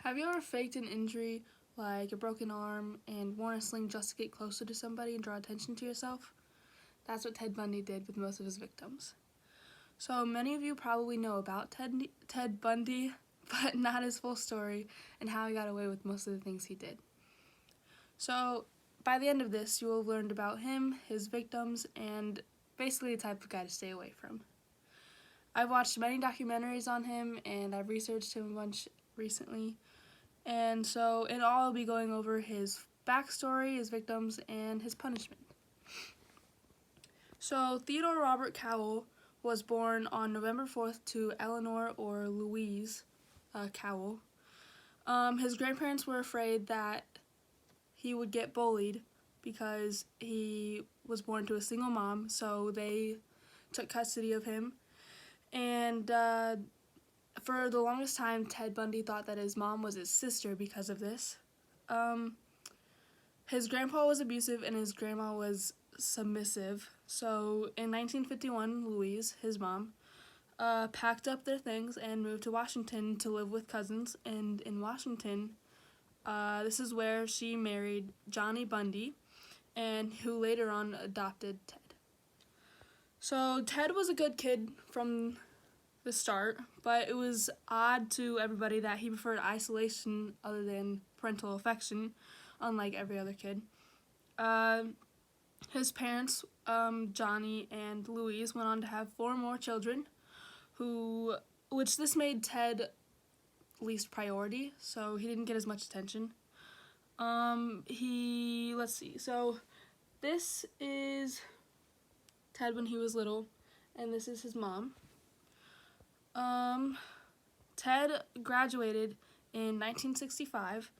Have you ever faked an injury, like a broken arm, and worn a sling just to get closer to somebody and draw attention to yourself? That's what Ted Bundy did with most of his victims. So many of you probably know about Ted Bundy, but not his full story and how he got away with most of the things he did. So by the end of this, you will have learned about him, his victims, and basically the type of guy to stay away from. I've watched many documentaries on him, and I've researched him a bunch recently. And so in all, I'll be going over his backstory, his victims, and his punishment. So Theodore Robert Cowell was born on November 4th to Eleanor or Louise Cowell. His grandparents were afraid that he would get bullied because he was born to a single mom, so they took custody of him. And for the longest time, Ted Bundy thought that his mom was his sister because of this. His grandpa was abusive and his grandma was submissive. So in 1951, Louise, his mom, packed up their things and moved to Washington to live with cousins. And in Washington, this is where she married Johnny Bundy, and who later on adopted Ted. So Ted was a good kid from the start, but it was odd to everybody that he preferred isolation other than parental affection, unlike every other kid. His parents, Johnny and Louise, went on to have 4 more children, which this made Ted least priority, so he didn't get as much attention. Let's see, so this is Ted when he was little, and this is his mom. Ted graduated in 1965,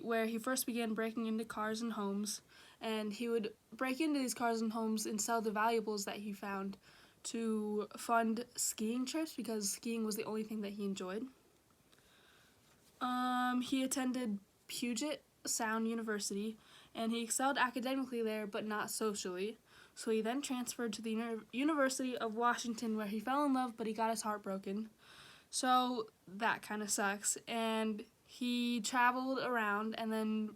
where he first began breaking into cars and homes, and he would break into these cars and homes and sell the valuables that he found to fund skiing trips, because skiing was the only thing that he enjoyed. He attended Puget Sound University, and he excelled academically there, but not socially. So he then transferred to the University of Washington, where he fell in love, but he got his heart broken. So that kind of sucks. And he traveled around and then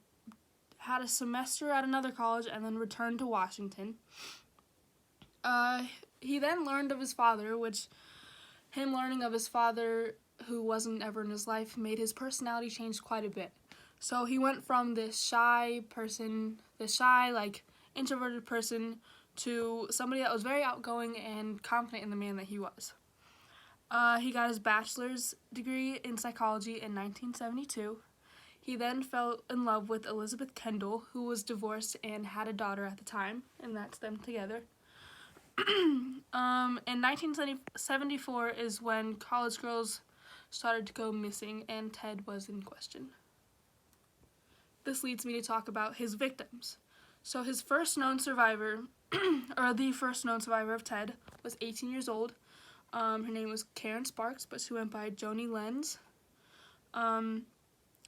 had a semester at another college and then returned to Washington. He then learned of his father, which him learning of his father, who wasn't ever in his life, made his personality change quite a bit. So he went from this shy, introverted person, to somebody that was very outgoing and confident in the man that he was. He got his bachelor's degree in psychology in 1972. He then fell in love with Elizabeth Kendall, who was divorced and had a daughter at the time, and that's them together. In 1974 is when college girls started to go missing, and Ted was in question. This leads me to talk about his victims. So his first known survivor, or the first known survivor of Ted, was 18 years old. Her name was Karen Sparks, but she went by Joni Lenz.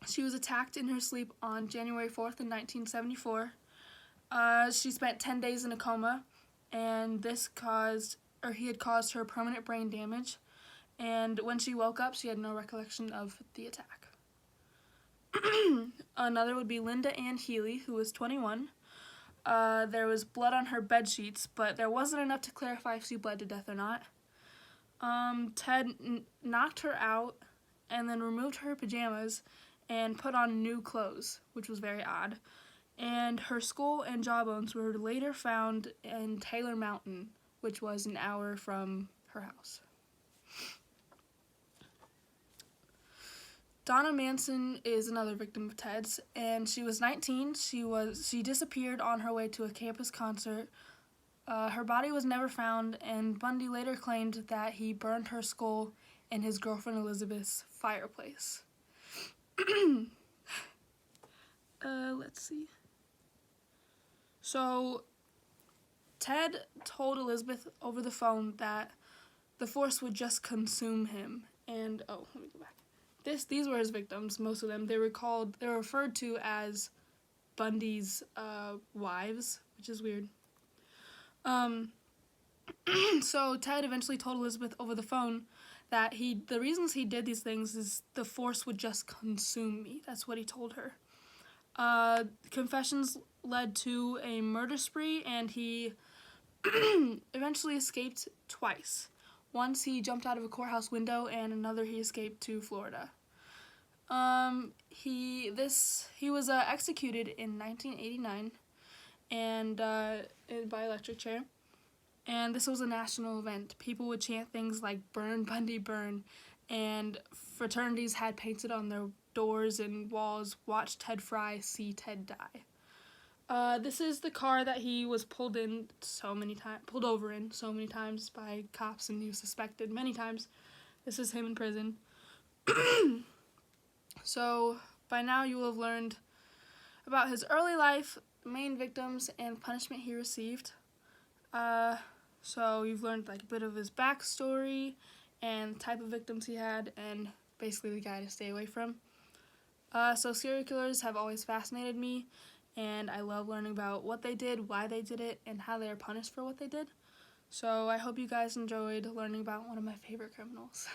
She was attacked in her sleep on January 4th in 1974. She spent 10 days in a coma, and he had caused her permanent brain damage. And when she woke up, she had no recollection of the attack. Another would be Linda Ann Healy, who was 21. There was blood on her bed sheets, but there wasn't enough to clarify if she bled to death or not. Ted knocked her out and then removed her pajamas and put on new clothes, which was very odd. And her skull and jawbones were later found in Taylor Mountain, which was an hour from her house. Donna Manson is another victim of Ted's, and she was 19. She disappeared on her way to a campus concert. Her body was never found, and Bundy later claimed that he burned her skull in his girlfriend Elizabeth's fireplace. Let's see. So, Ted told Elizabeth over the phone that the force would just consume him. And, let me go back. These were his victims, most of them. They were referred to as Bundy's wives, which is weird. So Ted eventually told Elizabeth over the phone that the reasons he did these things is the force would just consume me. That's what he told her. Confessions led to a murder spree, and he eventually escaped twice. Once he jumped out of a courthouse window, and another he escaped to Florida. He was executed in 1989, and by electric chair. And this was a national event. People would chant things like "Burn, Bundy, burn," and fraternities had painted on their doors and walls, "Watch Ted fry, see Ted die." This is the car that he was pulled over in so many times by cops, and he was suspected many times. This is him in prison. So by now you will have learned about his early life, main victims, and punishment he received. So you've learned like a bit of his backstory and the type of victims he had, and basically the guy to stay away from. So serial killers have always fascinated me, and I love learning about what they did, why they did it, and how they are punished for what they did. So I hope you guys enjoyed learning about one of my favorite criminals.